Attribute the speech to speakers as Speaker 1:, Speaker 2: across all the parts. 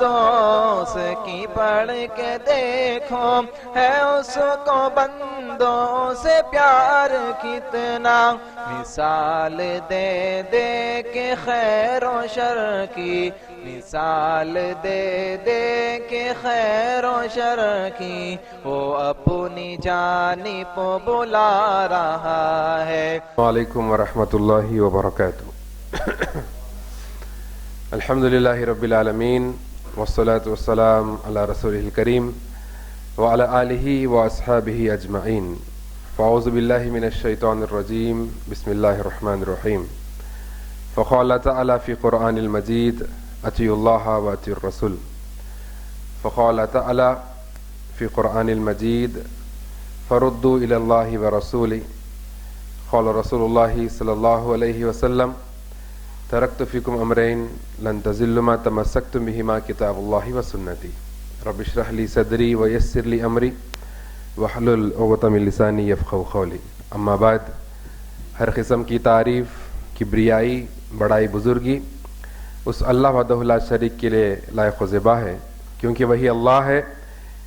Speaker 1: دوست کی پڑھ کے دیکھو ہے اس کو بندوں سے پیار کتنا، مثال دے دے کے خیر و شر کی، مثال دے دے کے خیر و شر کی، وہ اپنی جانب بلا رہا ہے۔
Speaker 2: وعلیکم ورحمۃ اللہ وبرکاتہ۔ الحمدللہ رب العالمین والصلاة والسلام علی رسولہ الکریم وعلی آلہ واصحابہ اجمعین۔ فاعوذ باللہ من الشیطان الرجیم، بسم اللہ الرحمن الرحیم۔ فقال تعالی فی قرآن المجید اطیعوا اللہ واطیعوا الرسول۔ فقال تعالی فی قرآن المجید فردوا الی اللہ ورسولہ۔ قال رسول اللہ صلی اللہ علیہ وسلم ترکت فیکم امرین لن تضلوا ما تمسکتم بہما کتاب اللہ وسنتی۔ رب اشرح لی صدری ویسر لی امری واحلل عقدۃ من لسانی یفقہوا قولی۔ اما بعد، ہر قسم کی تعریف، کبریائی، بڑائی، بزرگی اس اللہ وحدہ لا شریک کے لیے لائق و زیبا ہے، کیونکہ وہی اللہ ہے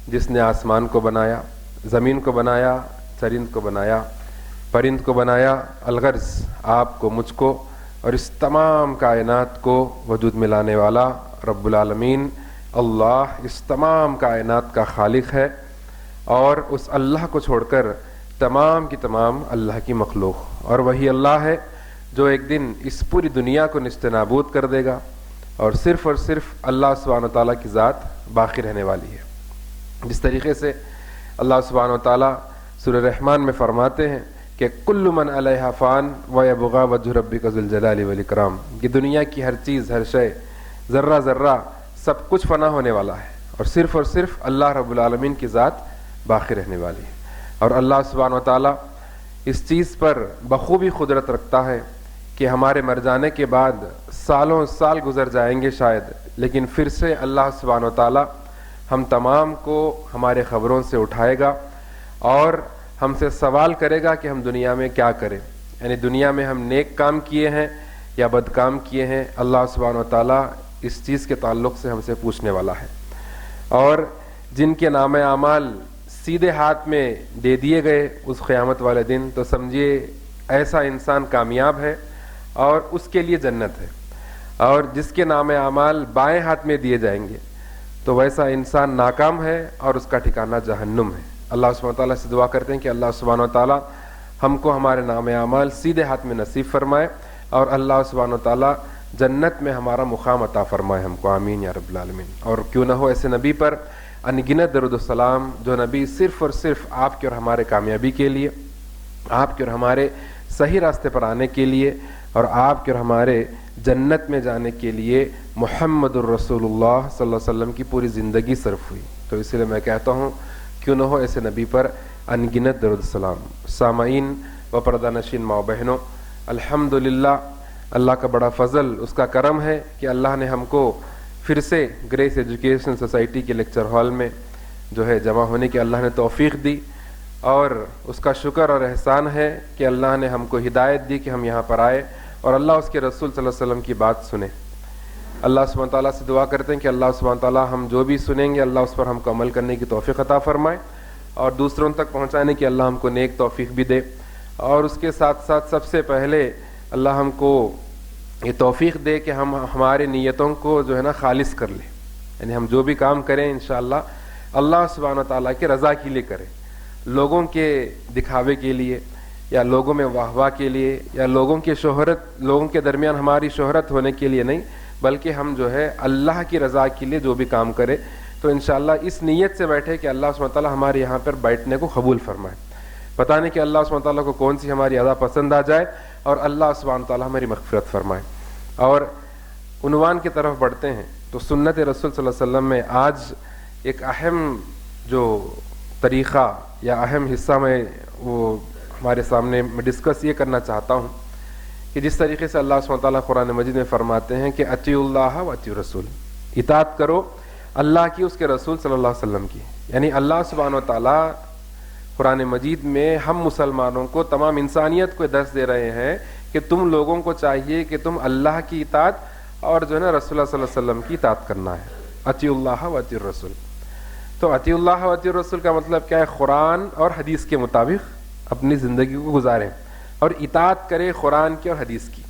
Speaker 2: جس نے آسمان کو بنایا، زمین کو بنایا، چرند کو بنایا، پرند کو بنایا، الغرض آپ کو، مجھ کو اور اس تمام کائنات کو وجود میں لانے والا رب العالمین اللہ اس تمام کائنات کا خالق ہے، اور اس اللہ کو چھوڑ کر تمام کی تمام اللہ کی مخلوق، اور وہی اللہ ہے جو ایک دن اس پوری دنیا کو نیست نابود کر دے گا، اور صرف اللہ سبحانہ وتعالیٰ کی ذات باقی رہنے والی ہے۔ جس طریقے سے اللہ سبحانہ وتعالیٰ سورہ رحمان میں فرماتے ہیں کہ کل من علیہا فان ویبقی وجہ ربک ذو الجلال والاکرام، کہ دنیا کی ہر چیز، ہر شے، ذرہ ذرہ سب کچھ فنا ہونے والا ہے، اور صرف اللہ رب العالمین کی ذات باقی رہنے والی ہے۔ اور اللہ سبحانہ وتعالیٰ اس چیز پر بخوبی قدرت رکھتا ہے کہ ہمارے مر جانے کے بعد سالوں سال گزر جائیں گے شاید، لیکن پھر سے اللہ سبحانہ وتعالیٰ ہم تمام کو ہمارے قبروں سے اٹھائے گا اور ہم سے سوال کرے گا کہ ہم دنیا میں کیا کریں، یعنی دنیا میں ہم نیک کام کیے ہیں یا بد کام کیے ہیں۔ اللہ سبحانہ وتعالیٰ اس چیز کے تعلق سے ہم سے پوچھنے والا ہے، اور جن کے نام اعمال سیدھے ہاتھ میں دے دیے گئے اس قیامت والے دن، تو سمجھیے ایسا انسان کامیاب ہے اور اس کے لیے جنت ہے، اور جس کے نام اعمال بائیں ہاتھ میں دیے جائیں گے تو ویسا انسان ناکام ہے اور اس کا ٹھکانہ جہنم ہے۔ اللہ سبحانہ وتعالیٰ سے دعا کرتے ہیں کہ اللہ سبحانہ وتعالیٰ ہم کو ہمارے نام اعمال سیدھے ہاتھ میں نصیب فرمائے، اور اللہ سبحانہ وتعالیٰ جنت میں ہمارا مقام عطا فرمائے ہم کو، آمین یا رب العالمین۔ اور کیوں نہ ہو ایسے نبی پر ان گنت درود السلام، جو نبی صرف اور صرف آپ کے اور ہمارے کامیابی کے لیے، آپ کے اور ہمارے صحیح راستے پر آنے کے لیے، اور آپ کے اور ہمارے جنت میں جانے کے لیے محمد الرسول اللہ صلی اللہ علیہ وسلم کی پوری زندگی صرف ہوئی۔ تو اس لیے میں کہتا ہوں کیوں نہ ہو ایسے نبی پر ان گنت درود السلام۔ سامعین و پردہ نشین ماں بہنوں، الحمدللہ اللہ کا بڑا فضل، اس کا کرم ہے کہ اللہ نے ہم کو پھر سے گریس ایجوکیشن سوسائٹی کے لیکچر ہال میں جو ہے جمع ہونے کی اللہ نے توفیق دی، اور اس کا شکر اور احسان ہے کہ اللہ نے ہم کو ہدایت دی کہ ہم یہاں پر آئے اور اللہ اس کے رسول صلی اللہ علیہ وسلم کی بات سنیں۔ اللہ سبحانہ تعالیٰ سے دعا کرتے ہیں کہ اللہ سبحانہ تعالیٰ ہم جو بھی سنیں گے اللہ اس پر ہم کو عمل کرنے کی توفیق عطا فرمائے، اور دوسروں تک پہنچانے کی اللہ ہم کو نیک توفیق بھی دے، اور اس کے ساتھ ساتھ سب سے پہلے اللہ ہم کو یہ توفیق دے کہ ہم ہمارے نیتوں کو جو ہے نا خالص کر لیں، یعنی ہم جو بھی کام کریں انشاءاللہ اللہ سبحانہ تعالیٰ کے رضا کے لیے کریں، لوگوں کے دکھاوے کے لیے یا لوگوں میں واہ واہ کے لیے یا لوگوں کے درمیان ہماری شہرت ہونے کے لیے نہیں، بلکہ ہم جو ہے اللہ کی رضا کے لیے جو بھی کام کرے تو انشاءاللہ اس نیت سے بیٹھے کہ اللہ سبحانہ تعالیٰ ہمارے یہاں پر بیٹھنے کو قبول فرمائے۔ پتہ نہیں کہ اللہ سبحانہ تعالیٰ کو کون سی ہماری ادا پسند آ جائے اور اللہ سبحانہ تعالیٰ ہماری مغفرت فرمائے۔ اور عنوان کی طرف بڑھتے ہیں تو سنت رسول صلی اللہ علیہ وسلم میں آج ایک اہم جو طریقہ یا اہم حصہ میں وہ ہمارے سامنے میں ڈسکس یہ کرنا چاہتا ہوں کہ جس طریقے سے اللہ سبحانہ تعالیٰ قرآن مجید میں فرماتے ہیں کہ اطیعوا اللہ و اطیعوا الرسول، اطاعت کرو اللہ کی، اس کے رسول صلی اللہ علیہ وسلم کی، یعنی اللہ سبحانہ وتعالیٰ قرآن مجید میں ہم مسلمانوں کو، تمام انسانیت کو درس دے رہے ہیں کہ تم لوگوں کو چاہیے کہ تم اللہ کی اطاعت اور جو ہے نا رسول اللہ صلی اللہ علیہ وسلم کی اطاعت کرنا ہے۔ اطیعوا اللہ و اطیعوا الرسول. تو اطیعوا اللہ و اطیعوا الرسول کا مطلب کیا ہے؟ قرآن اور حدیث کے مطابق اپنی زندگی کو گزاریں اور اطاعت کریں قرآن کی اور حدیث کی.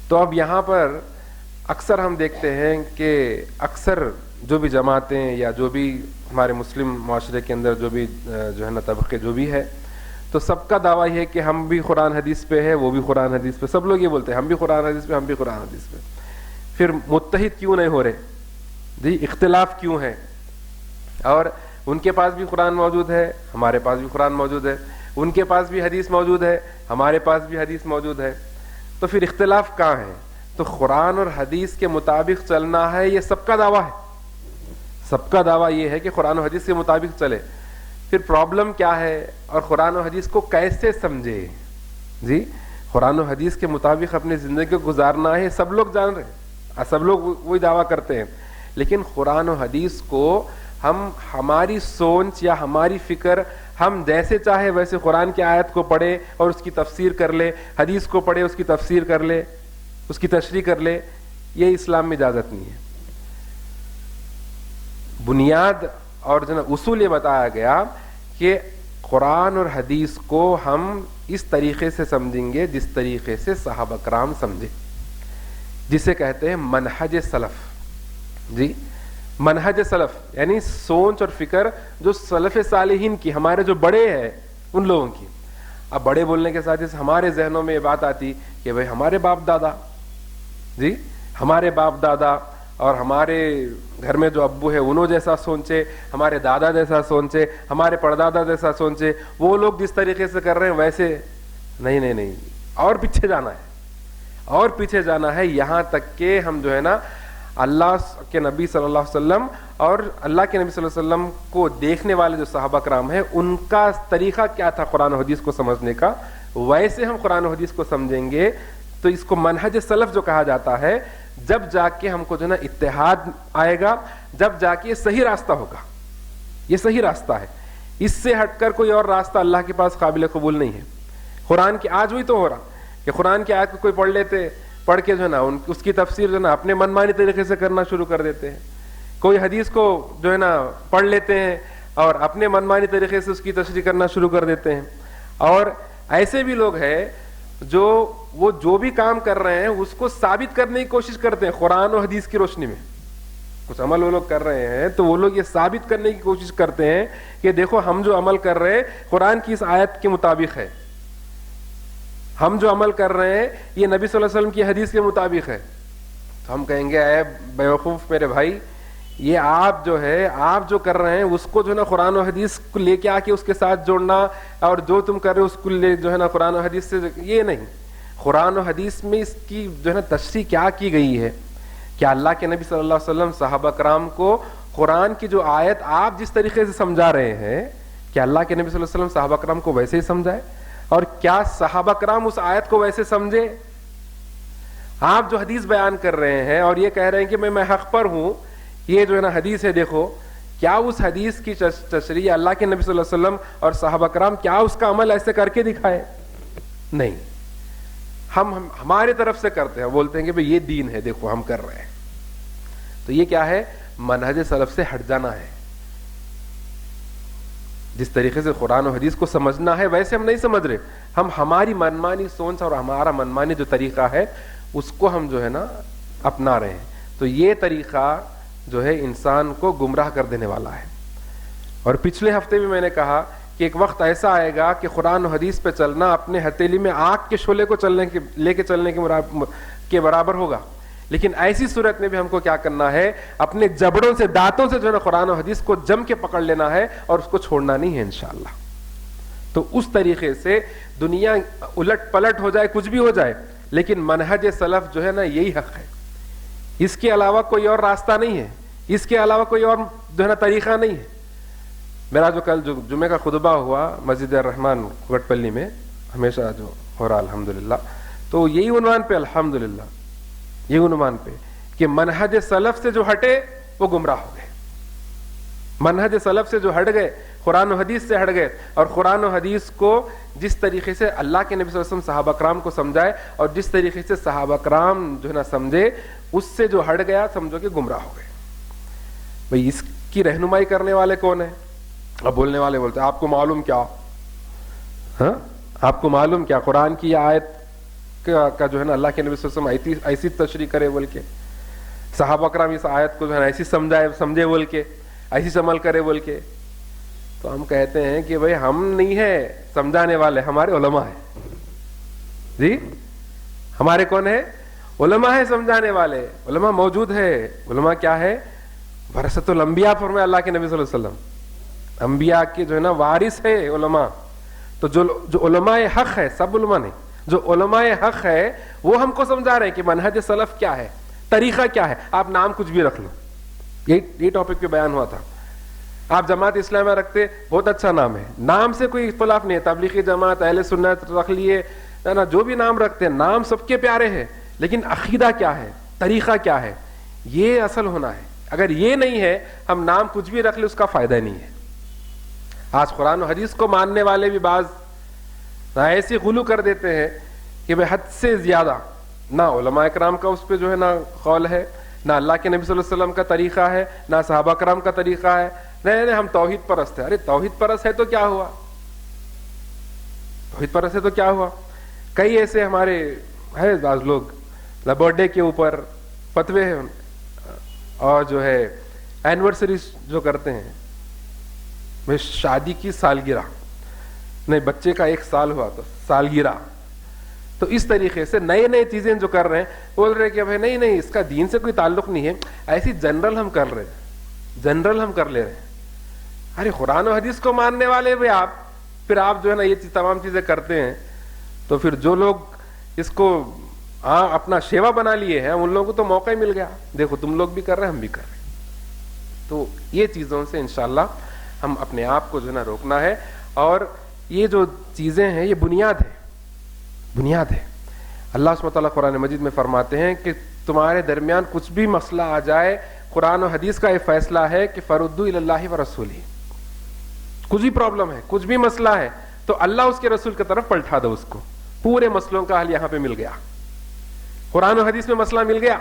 Speaker 2: تو اب یہاں پر اکثر ہم دیکھتے ہیں کہ اکثر جو بھی جماعتیں یا جو بھی ہمارے مسلم معاشرے کے اندر جو بھی جو ہے نا طبقے جو بھی ہے، تو سب کا دعویٰ یہ ہے کہ ہم بھی قرآن حدیث پہ ہے، وہ بھی قرآن حدیث پہ. سب لوگ یہ بولتے ہیں ہم بھی قرآن حدیث پہ، ہم بھی قرآن حدیث پہ. پھر متحد کیوں نہیں ہو رہے جی؟ اختلاف کیوں ہے؟ اور ان کے پاس بھی قرآن موجود ہے، ہمارے پاس بھی قرآن موجود ہے، ان کے پاس بھی حدیث موجود ہے، ہمارے پاس بھی حدیث موجود ہے. تو پھر اختلاف کہاں ہے؟ تو قرآن اور حدیث کے مطابق چلنا ہے، یہ سب کا دعویٰ ہے. سب کا دعویٰ یہ ہے کہ قرآن و حدیث کے مطابق چلے. پھر پرابلم کیا ہے اور قرآن و حدیث کو کیسے سمجھے جی؟ قرآن و حدیث کے مطابق اپنی زندگی کو گزارنا ہے، سب لوگ جان رہے ہیں، سب لوگ وہی دعویٰ کرتے ہیں. لیکن قرآن و حدیث کو ہم ہماری سوچ یا ہماری فکر ہم جیسے چاہے ویسے قرآن کی آیت کو پڑھے اور اس کی تفسیر کر لے، حدیث کو پڑھے اس کی تفسیر کر لے، اس کی تشریح کر لے، یہ اسلام میں اجازت نہیں ہے. بنیاد اور جو اصول یہ بتایا گیا کہ قرآن اور حدیث کو ہم اس طریقے سے سمجھیں گے جس طریقے سے صحابہ کرام سمجھے، جسے کہتے ہیں منہج سلف جی. منہج سلف یعنی سوچ اور فکر جو سلف صالحین کی، ہمارے جو بڑے ہیں ان لوگوں کی. اب بڑے بولنے کے ساتھ ہمارے ذہنوں میں یہ بات آتی کہ بھائی ہمارے باپ دادا جی، ہمارے باپ دادا اور ہمارے گھر میں جو ابو ہے انہوں جیسا سوچے، ہمارے دادا جیسا سوچے، ہمارے پردادا جیسا سوچے، وہ لوگ جس طریقے سے کر رہے ہیں ویسے نہیں، اور پیچھے جانا ہے، اور پیچھے جانا ہے، یہاں تک کہ ہم جو ہے نا اللہ کے نبی صلی اللہ علیہ وسلم اور اللہ کے نبی صلی اللہ علیہ وسلم کو دیکھنے والے جو صحابہ کرام ہیں ان کا طریقہ کیا تھا قرآن و حدیث کو سمجھنے کا، ویسے ہم قرآن و حدیث کو سمجھیں گے. تو اس کو منہج سلف جو کہا جاتا ہے. جب جا کے ہم کو جو ہے نا اتحاد آئے گا، جب جا کے یہ صحیح راستہ ہوگا. یہ صحیح راستہ ہے، اس سے ہٹ کر کوئی اور راستہ اللہ کے پاس قابل قبول نہیں ہے. قرآن کی آج وہی تو ہو رہا کہ قرآن کی آیت کو کوئی پڑھ لیتے، پڑھ کے جو ہے نا اس کی تفسیر جو ہے نا اپنے منمانی طریقے سے کرنا شروع کر دیتے ہیں. کوئی حدیث کو جو ہے نا پڑھ لیتے ہیں اور اپنے منمانی طریقے سے اس کی تشریح کرنا شروع کر دیتے ہیں. اور ایسے بھی لوگ ہیں جو وہ جو بھی کام کر رہے ہیں اس کو ثابت کرنے کی کوشش کرتے ہیں قرآن و حدیث کی روشنی میں. کچھ عمل وہ لوگ کر رہے ہیں تو وہ لوگ یہ ثابت کرنے کی کوشش کرتے ہیں کہ دیکھو ہم جو عمل کر رہے ہیں قرآن کی اس آیت کے مطابق ہے، ہم جو عمل کر رہے ہیں یہ نبی صلی اللہ علیہ وسلم کی حدیث کے مطابق ہے. تو ہم کہیں گے اے بیوقوف میرے بھائی، یہ آپ جو کر رہے ہیں اس کو جو ہے نا قرآن و حدیث کو لے کے آ کے اس کے ساتھ جوڑنا، اور جو تم کر رہے ہو اس کو لے جو ہے نا قرآن و حدیث سے، یہ نہیں. قرآن و حدیث میں اس کی جو ہے نا تشریح کیا کی گئی ہے کہ اللہ کے نبی صلی اللہ علیہ وسلم صحابہ کرام کو قرآن کی جو آیت آپ جس طریقے سے سمجھا رہے ہیں کہ اللہ کے نبی صلی اللہ علیہ وسلم صحابہ کرام کو ویسے ہی سمجھائے، اور کیا صحابہ کرام اس آیت کو ویسے سمجھے. آپ جو حدیث بیان کر رہے ہیں اور یہ کہہ رہے ہیں کہ میں حق پر ہوں، یہ جو ہے نا حدیث ہے، دیکھو کیا اس حدیث کی تشریح اللہ کے نبی صلی اللہ علیہ وسلم اور صحابہ کرام کیا اس کا عمل ایسے کر کے دکھائے؟ نہیں. ہم ہمارے طرف سے کرتے ہیں، بولتے ہیں کہ بھئی یہ دین ہے، دیکھو ہم کر رہے ہیں. تو یہ کیا ہے؟ منہج سلف سے ہٹ جانا ہے. جس طریقے سے قرآن و حدیث کو سمجھنا ہے ویسے ہم نہیں سمجھ رہے، ہم ہماری منمانی سوچ اور ہمارا منمانی جو طریقہ ہے اس کو ہم جو ہے نا اپنا رہے ہیں. تو یہ طریقہ جو ہے انسان کو گمراہ کر دینے والا ہے. اور پچھلے ہفتے بھی میں نے کہا کہ ایک وقت ایسا آئے گا کہ قرآن و حدیث پہ چلنا اپنے ہتھیلی میں آگ کے شعلے کو لے کے چلنے کے برابر ہوگا. لیکن ایسی صورت میں بھی ہم کو کیا کرنا ہے؟ اپنے جبڑوں سے، دانتوں سے جو ہے نا قرآن و حدیث کو جم کے پکڑ لینا ہے اور اس کو چھوڑنا نہیں ہے انشاءاللہ. تو اس طریقے سے دنیا الٹ پلٹ ہو جائے، کچھ بھی ہو جائے، لیکن منہج سلف جو ہے نا یہی حق ہے. اس کے علاوہ کوئی اور راستہ نہیں ہے، اس کے علاوہ کوئی اور جو ہے نا طریقہ نہیں ہے. میرا جو کل جو جمعے کا خطبہ ہوا مسجد الرحمان کوٹ پلی میں، ہمیشہ جو ہو رہا الحمدللہ، تو یہی عنوان پہ الحمدللہ، یہ عنوان پہ کہ منہج سلف سے جو ہٹے وہ گمراہ ہو گئے. منہج سلف سے جو ہٹ گئے، قرآن و حدیث سے ہٹ گئے، اور قرآن و حدیث کو جس طریقے سے اللہ کے نبی صلی اللہ علیہ وسلم صحابہ کرام کو سمجھائے اور جس طریقے سے صحابہ کرام جو ہے نا سمجھے، اس سے جو ہٹ گیا سمجھو کہ گمراہ ہو گئے. منہج سلف سے جو ہٹ گئے، قرآن و حدیث سے ہٹ گئے، اور قرآن و حدیث کو جس طریقے سے اللہ کے نبی صلی اللہ علیہ وسلم صحابہ کرام کو سمجھائے اور جس طریقے سے صحابہ کرام جو ہے نا سمجھے، اس سے جو ہٹ گیا سمجھو کہ گمراہ ہو گئے. بھئی اس کی رہنمائی کرنے والے کون ہیں؟ اب بولنے والے بولتے ہیں آپ کو معلوم کیا، ہاں آپ کو معلوم کیا قرآن کی یہ آیت کا جو ہے نا اللہ کے نبی صلی اللہ علیہ وسلم ایسی تشریح کرے بول کے، صحابہ کرام اس آیت کو جو ہے نا ایسی سمجھے بول کے، ایسی عمل کرے بول کے. تو ہم کہتے ہیں کہ بھئی ہم نہیں ہیں سمجھانے والے، ہمارے علماء ہیں. جی ہمارے کون ہے؟ علماء ہے سمجھانے والے. علماء موجود ہے. علماء کیا ہے؟ ورثۃ الانبیاء فرمایا اللہ کے نبی صلی اللہ علیہ وسلم، انبیاء کے جو ہے نا وارث ہے علماء. تو جو علماء حق ہے، سب علماء نہیں، جو علماء حق ہے وہ ہم کو سمجھا رہے ہیں کہ منہج سلف کیا ہے، طریقہ کیا ہے. آپ نام کچھ بھی رکھ لو، یہ ٹاپک پہ بیان ہوا تھا. آپ جماعت اسلامیہ رکھتے، بہت اچھا نام ہے، نام سے کوئی اختلاف نہیں ہے. تبلیغی جماعت، اہل سنت رکھ لیے نا، جو بھی نام رکھتے ہیں نام سب کے پیارے ہیں، لیکن عقیدہ کیا ہے، طریقہ کیا ہے، یہ اصل ہونا ہے. اگر یہ نہیں ہے ہم نام کچھ بھی رکھ لیں اس کا فائدہ نہیں ہے. آج قرآن و حدیث کو ماننے والے بھی بعض ایسے غلو کر دیتے ہیں کہ بھئی حد سے زیادہ نہ علماء کرام کا اس پہ جو ہے نا قول ہے، نہ اللہ کے نبی صلی اللہ علیہ وسلم کا طریقہ ہے، نہ صحابہ کرام کا طریقہ ہے. نہیں ہم توحید پرست ہیں. ارے توحید پرست ہے تو کیا ہوا؟ توحید پرست ہے تو کیا ہوا؟ کئی ایسے ہمارے ہے بعض لوگ برتھ ڈے کے اوپر فتوے ہیں اور جو ہے اینیورسری جو کرتے ہیں، میں شادی کی سالگرہ، نہیں بچے کا 1 سال ہوا تو سالگرہ. تو اس طریقے سے نئے چیزیں جو کر رہے ہیں، بول رہے کہ بھائی نہیں اس کا دین سے کوئی تعلق نہیں ہے، ایسی جنرل ہم کر رہے ہیں، جنرل ہم کر لے رہے ہیں. ارے قرآن و حدیث کو ماننے والے بھی آپ، پھر آپ جو ہے نا یہ تمام چیزیں کرتے ہیں. تو پھر جو لوگ اس کو اپنا شیوا بنا لیے ہیں ان لوگوں کو تو موقع ہی مل گیا، دیکھو تم لوگ بھی کر رہے ہیں ہم بھی کر رہے ہیں. تو یہ چیزوں سے انشاءاللہ ہم اپنے آپ کو جو ہے نا روکنا ہے. اور یہ جو چیزیں ہیں یہ بنیاد ہے، بنیاد ہے. اللہ سبحانہ وتعالیٰ قرآن مجید میں فرماتے ہیں کہ تمہارے درمیان کچھ بھی مسئلہ آ جائے، قرآن و حدیث کا یہ فیصلہ ہے کہ فردوا الی اللہ و رسولہ. کچھ بھی پرابلم ہے، کچھ بھی مسئلہ ہے تو اللہ اس کے رسول کی طرف پلٹا دو اس کو. پورے مسئلوں کا حل یہاں پہ مل گیا. قرآن و حدیث میں مسئلہ مل گیا،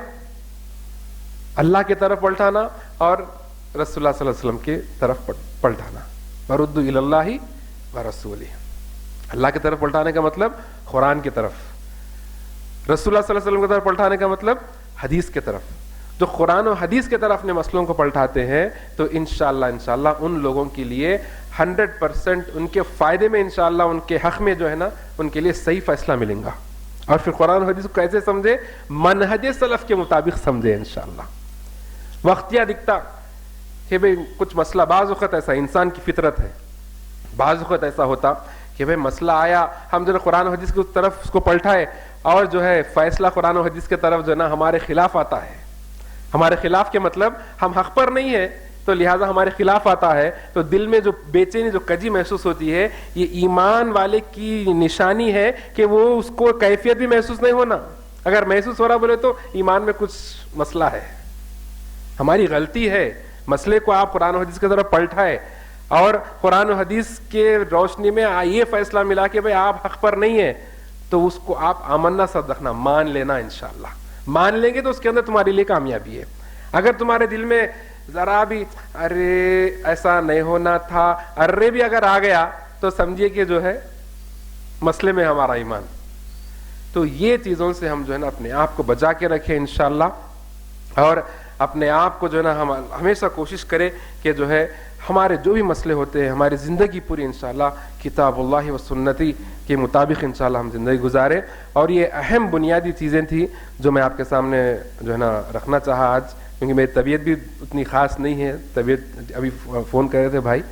Speaker 2: اللہ کی طرف پلٹانا اور رسول اللہ صلی اللہ علیہ وسلم کی طرف پلٹانا. فردوا الی اللہ و رسولہ. اللہ کی طرف پلٹانے کا مطلب قرآن کی طرف، رسول اللہ صلی اللہ علیہ وسلم کی طرف پلٹانے کا مطلب حدیث کی طرف. جو قرآن و حدیث کی طرف اپنے مسئلوں کو پلٹاتے ہیں تو انشاءاللہ ان لوگوں کے لیے 100% ان کے فائدے میں، انشاءاللہ ان کے حق میں جو ہے نا ان کے لیے صحیح فیصلہ ملیں گا. اور پھر قرآن و حدیث کو کیسے سمجھے؟ منہج سلف کے مطابق سمجھے انشاءاللہ. وقتیہ دکھتا کہ بھئی کچھ مسئلہ، بعض وقت ایسا انسان کی فطرت ہے، بعض وقت ایسا ہوتا کہ بھئی مسئلہ آیا، ہم جو ہے قرآن و حدیث کی طرف اس کو پلٹائے اور جو ہے فیصلہ قرآن و حدیث کی طرف جو ہے نا ہمارے خلاف آتا ہے. ہمارے خلاف کے مطلب ہم حق پر نہیں ہے تو لہٰذا ہمارے خلاف آتا ہے. تو دل میں جو بے چینی، جو کجی محسوس ہوتی ہے، یہ ایمان والے کی نشانی ہے کہ وہ اس کو کیفیت بھی محسوس نہیں ہونا. اگر محسوس ہو رہا بولے تو ایمان میں کچھ مسئلہ ہے، ہماری غلطی ہے. مسئلے کو آپ قرآن و حدیث کی طرف پلٹائے اور قرآن و حدیث کے روشنی میں یہ فیصلہ ملا کہ بھئی آپ حق پر نہیں ہیں، تو اس کو آپ آمنا صد رکھنا، مان لینا. انشاءاللہ مان لیں گے تو اس کے اندر تمہارے لیے کامیابی ہے. اگر تمہارے دل میں ذرا بھی ارے ایسا نہیں ہونا تھا، ارے بھی اگر آ گیا تو سمجھیے کہ جو ہے مسئلے میں ہمارا ایمان. تو یہ چیزوں سے ہم جو ہے نا اپنے آپ کو بچا کے رکھیں انشاءاللہ. اور اپنے آپ کو جو ہے نا ہم ہمیشہ کوشش کریں کہ جو ہے ہمارے جو بھی مسئلے ہوتے ہیں، ہماری زندگی پوری انشاءاللہ کتاب اللہ و سنتی کے مطابق انشاءاللہ ہم زندگی گزاریں. اور یہ اہم بنیادی چیزیں تھیں جو میں آپ کے سامنے جو ہے نا رکھنا چاہا آج، کیونکہ میری طبیعت بھی اتنی خاص نہیں ہے. طبیعت ابھی فون کر رہے تھے بھائی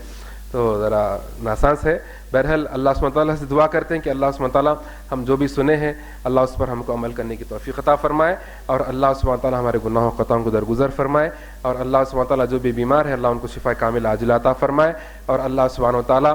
Speaker 2: تو ذرا ناساز ہے. بہرحال اللہ سبحانہ وتعالیٰ سے دعا کرتے ہیں کہ اللہ سبحانہ وتعالیٰ ہم جو بھی سنے ہیں اللہ اس پر ہم کو عمل کرنے کی توفیق عطا فرمائے، اور اللہ سبحانہ وتعالیٰ ہمارے گناہوں خطاؤں کو درگزر فرمائے، اور اللہ سبحانہ وتعالیٰ جو بھی بیمار ہے اللہ ان کو شفا کامل عاجلہ عطا فرمائے، اور اللہ سبحانہ وتعالیٰ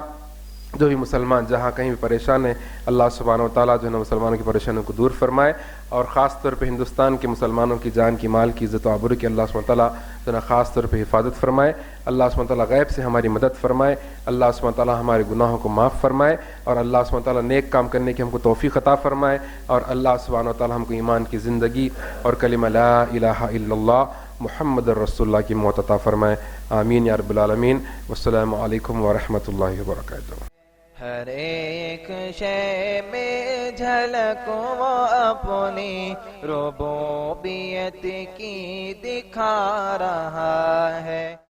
Speaker 2: جو بھی مسلمان جہاں کہیں بھی پریشان ہیں اللہ سبحانہ وتعالیٰ جو ہے نا مسلمانوں کی پریشانیوں کو دور فرمائے، اور خاص طور پہ ہندوستان کے مسلمانوں کی جان کی مال کی عزت و آبرو کی اللہ سبحانہ وتعالیٰ جو ہے نا خاص طور پہ حفاظت فرمائے. اللہ سبحانہ وتعالیٰ غیب سے ہماری مدد فرمائے، اللہ سبحانہ وتعالیٰ ہمارے گناہوں کو معاف فرمائے، اور اللہ سبحانہ وتعالیٰ نیک کام کرنے کی ہم کو توفیق عطا فرمائے، اور اللہ سبحانہ وتعالیٰ ہم کو ایمان کی زندگی اور کلمہ لا الہ الا اللہ محمد رسول اللہ کی موت عطا فرمائے، آمین یا رب العالمین۔ والسلام علیکم ورحمۃ اللہ وبرکاتہ۔
Speaker 1: ہر ایک شے میں جھلک وہ اپنی ربوبیت کی دکھا رہا ہے۔